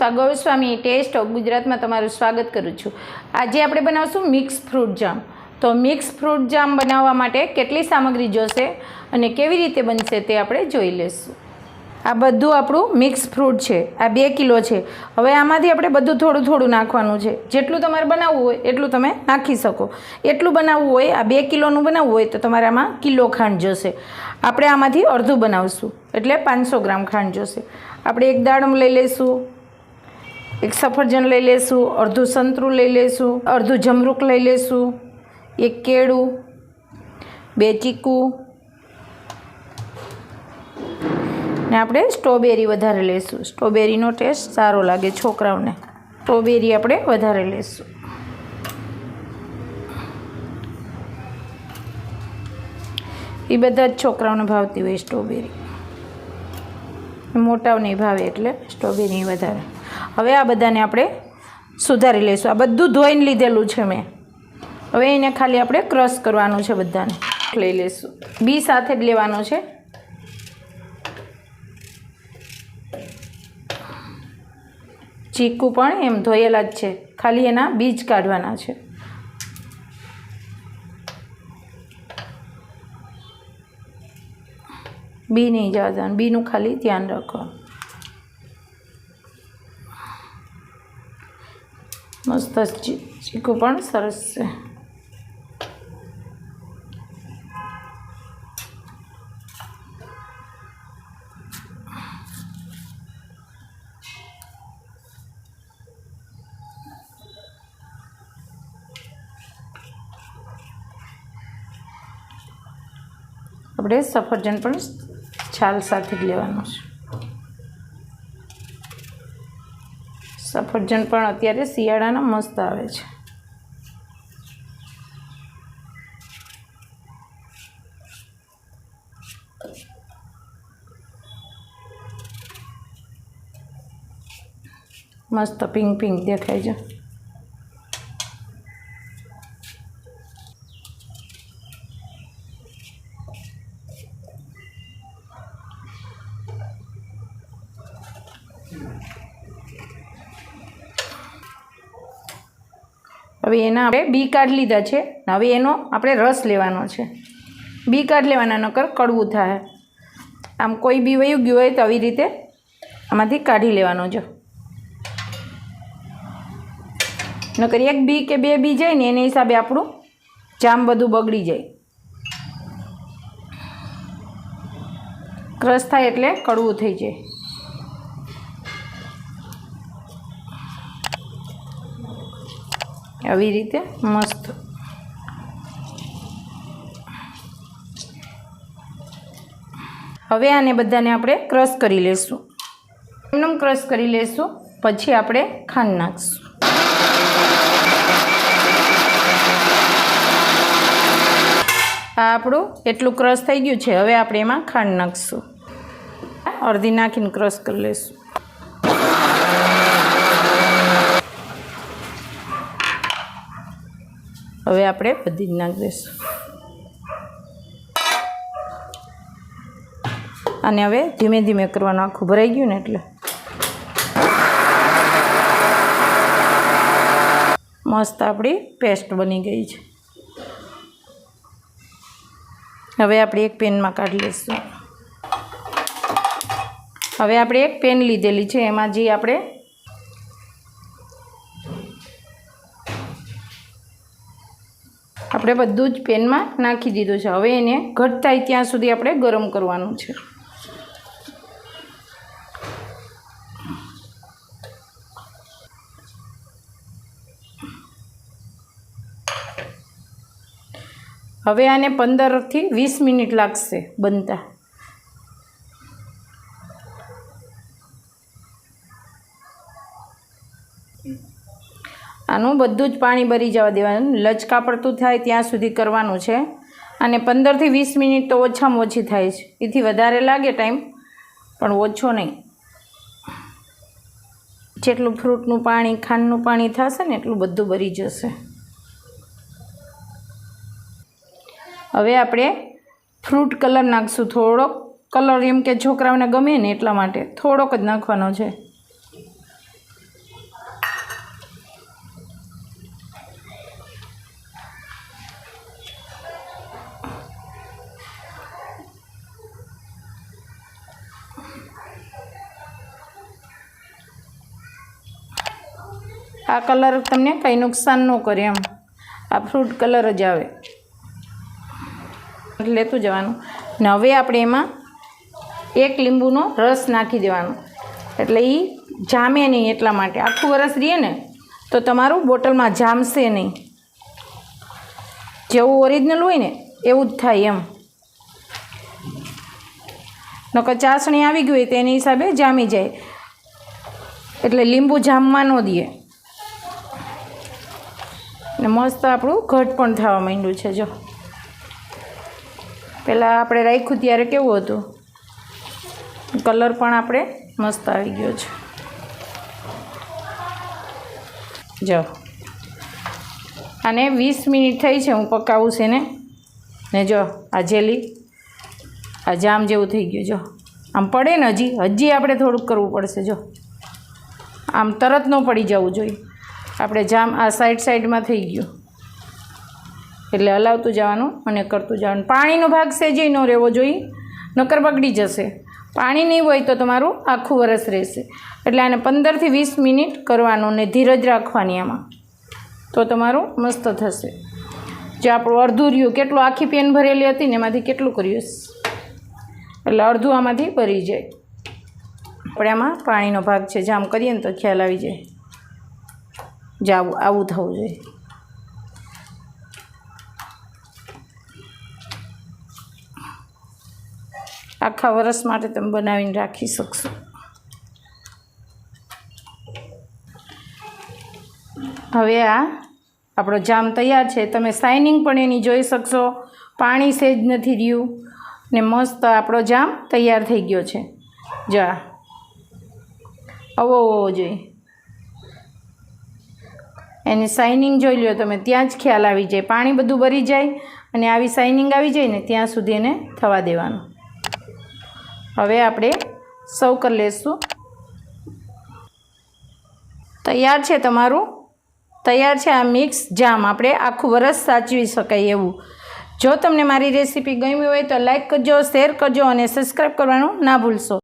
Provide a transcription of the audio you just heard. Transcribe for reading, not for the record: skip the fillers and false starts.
સંસ્થા Goswami test of ગુજરાતમાં તમારું સ્વાગત કરું છું। આજે આપણે બનાવશું મિક્સ ફ્રૂટ જામ। તો મિક્સ ફ્રૂટ જામ બનાવવા માટે કેટલી સામગ્રી જોશે અને કેવી રીતે બનશે તે આપણે જોઈ લઈશું। આ બધું આપણું મિક્સ ફ્રૂટ છે, આ 2 કિલો છે। હવે આમાંથી આપણે બધું થોડું થોડું નાખવાનું છે। જેટલું તમારે બનાવવું હોય એટલું તમે નાખી શકો। એટલું બનાવવું હોય, આ 2 કિલોનું બનાવવું હોય તો તમારે આમાં કિલો ખાંડ જોશે। આપણે આમાંથી અડધું બનાવશું એટલે 500 ગ્રામ ખાંડ જોશે। આપણે એક દાડમ લઈ લઈશું, એક સફરજન લઈ લઈશું, અડધું સંતરું લઈ લઈશું, અડધું જમરૂક લઈ લઈશું, એક કેળું, 2 ચીકુ ને આપણે સ્ટ્રોબેરી વધારે લઈશું। સ્ટ્રોબેરીનો ટેસ્ટ સારો લાગે છોકરાઓને, સ્ટ્રોબેરી આપણે વધારે લઈશું। એ બધા જ છોકરાઓને ભાવતી હોય સ્ટ્રોબેરી, મોટાઓને ભાવે એટલે સ્ટ્રોબેરી વધારે। હવે આ બધાને આપણે સુધારી લઈશું। આ બધું ધોઈને લીધેલું છે મેં। હવે એને ખાલી આપણે ક્રશ કરવાનું છે, બધાને લઈ લઈશું। બી સાથે જ લેવાનો છે। ચીકુ પણ એમ ધોયેલા જ છે, ખાલી એના બીજ કાઢવાના છે। બી નહીં જવા દેવાનું, બીનું ખાલી ધ્યાન રાખવાનું। મસ્ત ચીકુ પણ સરસ છે। આપણે સફરજન પણ છાલ સાથે જ લેવાનું છે। સફરજન પણ અત્યારે શિયાળાના મસ્ત આવે છે। મસ્ત પિંક પિંક દેખાય છે। હવે એના આપણે બી કાઢી લીધા છે। હવે એનો આપણે રસ લેવાનો છે। બી કાઢી લેવાના, નકર કડવું થાય। આમ કોઈ બી વયું ગયું હોય તો આવી રીતે આમાંથી કાઢી લેવાનો જો, નકર એક બી કે 2 બી જાય ને એને હિસાબે આપણું જામ બધું બગડી જાય। ક્રશ થાય એટલે કડવું થઈ જાય। આવી રીતે મસ્ત। હવે આને બધાને આપણે ક્રશ કરી લઈશું। એમને ક્રશ કરી લઈશું, પછી આપણે ખાંડ નાખીશું। આ આપણું એટલું ક્રશ થઈ ગયું છે। હવે આપણે એમાં ખાંડ નાખીશું। અડધી નાખીને ક્રશ કરી લઈશું। હવે આપણે બધી જ નાખી દઈશું। અને હવે ધીમે ધીમે કરવાનું, આખું ભરાઈ ગયું ને એટલે મસ્ત આપણી પેસ્ટ બની ગઈ છે। હવે આપણે એક પેનમાં કાઢી લઈશું। હવે આપણે એક પેન લીધેલી છે, એમાં જે આપણે બધું જ પેનમાં નાખી દીધું છે। હવે એને ઘટ થાય ત્યાં સુધી આપણે ગરમ કરવાનું છે। હવે આને 15 થી 20 મિનિટ લાગશે બનતા। આનું બધું જ પાણી બળી જવા દેવાનું, લચકા પડતું થાય ત્યાં સુધી કરવાનું છે। અને 15 થી 20 મિનિટ તો ઓછામાં ઓછી થાય છે, એથી વધારે લાગે ટાઈમ પણ ઓછો નહીં। જેટલું ફ્રૂટનું પાણી, ખાંડનું પાણી થશે ને એટલું બધું બળી જશે। હવે આપણે ફ્રૂટ કલર નાખશું। થોડોક કલર એમ કે છોકરાઓને ગમે ને એટલા માટે થોડોક જ નાખવાનો છે। આ કલર તમને કંઈ નુકસાન ન કરે એમ, આ ફ્રૂટ કલર જ આવે લેતું જવાનું. ને હવે આપણે એમાં 1 લીંબુનો રસ નાખી દેવાનો, એટલે એ જામે નહીં. એટલા માટે આખું વરસ રહીએ ને તો તમારું બોટલમાં જામશે નહીં. જેવું ઓરિજિનલ હોય ને એવું જ થાય એમ. નકર ચાસણી આવી ગઈ હોય તો એની હિસાબે જામી જાય, એટલે લીંબુ જામવા ન દઈએ. ને મસ્ત આપણું ઘટ પણ થવા માંડ્યું છે. જો પહેલાં આપણે રાખ્યું ત્યારે કેવું હતું, કલર પણ આપણે મસ્ત આવી ગયો છે. જો આને 20 મિનિટ થઈ છે હું પકાવું છે ને જો આ જેલી આ જામ જેવું થઈ ગયું. જો આમ પડે ને હજી આપણે થોડુંક કરવું પડશે. જો આમ તરત ન પડી જવું જોઈએ. આપણે જામ આ સાઈડમાં થઈ ગયું એટલે હલાવતું જવાનું અને કરતું જવાનું. પાણીનો ભાગ સહેજે ન રહેવો જોઈએ, નકર બગડી જશે. પાણી નહીં હોય તો તમારું આખું વરસ રહેશે. એટલે આને 15 થી 20 મિનિટ કરવાનું ને ધીરજ રાખવાની આમાં, તો તમારું મસ્ત થશે. જે આપણું અડધું રહ્યું, કેટલું આખી પેન ભરેલી હતી ને એમાંથી કેટલું કર્યું, એટલે અડધું આમાંથી ભરી જાય. આપણે આમાં પાણીનો ભાગ છે, જામ કરીએ ને તો ખ્યાલ આવી જાય. આવું થવું જોઈએ. આખા વરસ માટે તમે બનાવીને રાખી શકશો. હવે આ આપણો જામ તૈયાર છે. તમે શાઇનિંગ પણ એની જોઈ શકશો, પાણી સહેજ નથી રહ્યું ને મસ્ત આપણો જામ તૈયાર થઈ ગયો છે. જો આવો હોવો જોઈએ. એની શાઇનિંગ જોઈ લો તમે, ત્યાં જ ખ્યાલ આવી જાય. પાણી બધું ભરી જાય અને આવી શાઇનિંગ આવી જાય ને ત્યાં સુધી એને થવા દેવાનું. હવે આપણે સર્વ કરી લઈશું. તૈયાર છે તમારું, તૈયાર છે આ મિક્સ જામ. આપણે આખું વરસ સાચવી શકાય એવું. જો તમને મારી રેસીપી ગમી હોય તો લાઈક કરજો, શેર કરજો અને સબસ્ક્રાઈબ કરવાનું ના ભૂલશો.